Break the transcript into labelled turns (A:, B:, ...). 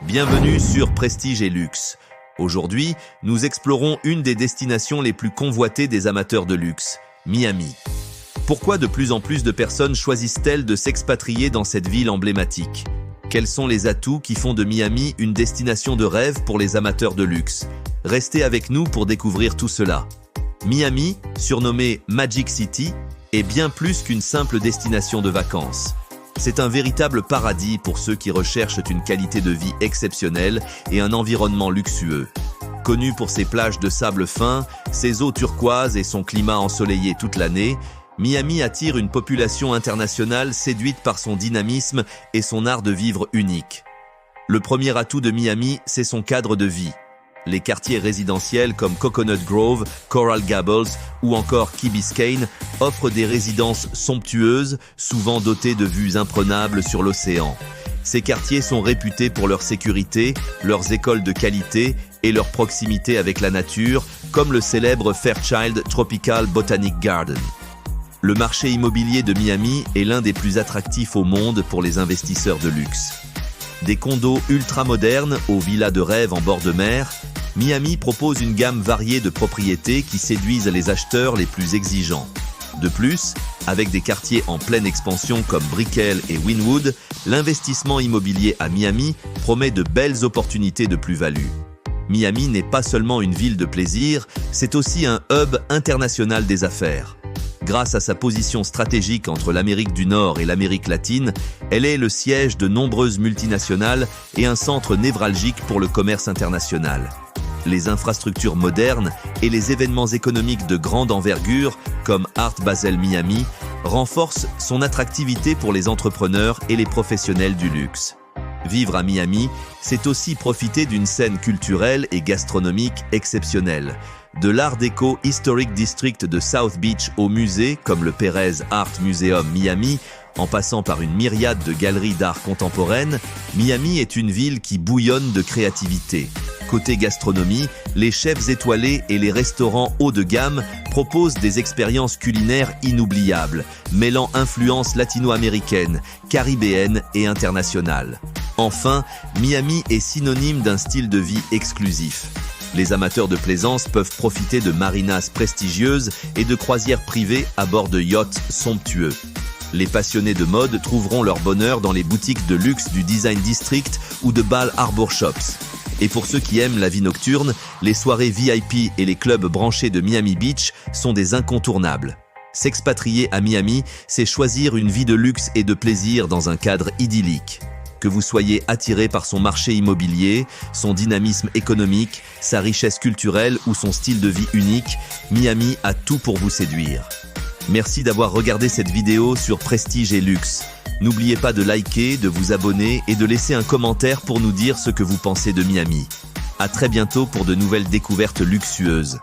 A: Bienvenue sur Prestige et Luxe. Aujourd'hui, nous explorons une des destinations les plus convoitées des amateurs de luxe, Miami. Pourquoi de plus en plus de personnes choisissent-elles de s'expatrier dans cette ville emblématique? Quels sont les atouts qui font de Miami une destination de rêve pour les amateurs de luxe? Restez avec nous pour découvrir tout cela. Miami, surnommée Magic City, est bien plus qu'une simple destination de vacances. C'est un véritable paradis pour ceux qui recherchent une qualité de vie exceptionnelle et un environnement luxueux. Connue pour ses plages de sable fin, ses eaux turquoises et son climat ensoleillé toute l'année, Miami attire une population internationale séduite par son dynamisme et son art de vivre unique. Le premier atout de Miami, c'est son cadre de vie. Les quartiers résidentiels comme Coconut Grove, Coral Gables ou encore Key Biscayne offrent des résidences somptueuses, souvent dotées de vues imprenables sur l'océan. Ces quartiers sont réputés pour leur sécurité, leurs écoles de qualité et leur proximité avec la nature, comme le célèbre Fairchild Tropical Botanic Garden. Le marché immobilier de Miami est l'un des plus attractifs au monde pour les investisseurs de luxe. Des condos ultra-modernes aux villas de rêve en bord de mer, Miami propose une gamme variée de propriétés qui séduisent les acheteurs les plus exigeants. De plus, avec des quartiers en pleine expansion comme Brickell et Wynwood, l'investissement immobilier à Miami promet de belles opportunités de plus-value. Miami n'est pas seulement une ville de plaisir, c'est aussi un hub international des affaires. Grâce à sa position stratégique entre l'Amérique du Nord et l'Amérique latine, elle est le siège de nombreuses multinationales et un centre névralgique pour le commerce international. Les infrastructures modernes et les événements économiques de grande envergure, comme Art Basel Miami, renforcent son attractivité pour les entrepreneurs et les professionnels du luxe. Vivre à Miami, c'est aussi profiter d'une scène culturelle et gastronomique exceptionnelle. De l'Art déco Historic District de South Beach au musée, comme le Perez Art Museum Miami, en passant par une myriade de galeries d'art contemporaine, Miami est une ville qui bouillonne de créativité. Côté gastronomie, les chefs étoilés et les restaurants haut de gamme proposent des expériences culinaires inoubliables, mêlant influences latino-américaines, caribéennes et internationales. Enfin, Miami est synonyme d'un style de vie exclusif. Les amateurs de plaisance peuvent profiter de marinas prestigieuses et de croisières privées à bord de yachts somptueux. Les passionnés de mode trouveront leur bonheur dans les boutiques de luxe du Design District ou de Bal Harbour Shops. Et pour ceux qui aiment la vie nocturne, les soirées VIP et les clubs branchés de Miami Beach sont des incontournables. S'expatrier à Miami, c'est choisir une vie de luxe et de plaisir dans un cadre idyllique. Que vous soyez attiré par son marché immobilier, son dynamisme économique, sa richesse culturelle ou son style de vie unique, Miami a tout pour vous séduire. Merci d'avoir regardé cette vidéo sur Prestige et Luxe. N'oubliez pas de liker, de vous abonner et de laisser un commentaire pour nous dire ce que vous pensez de Miami. À très bientôt pour de nouvelles découvertes luxueuses.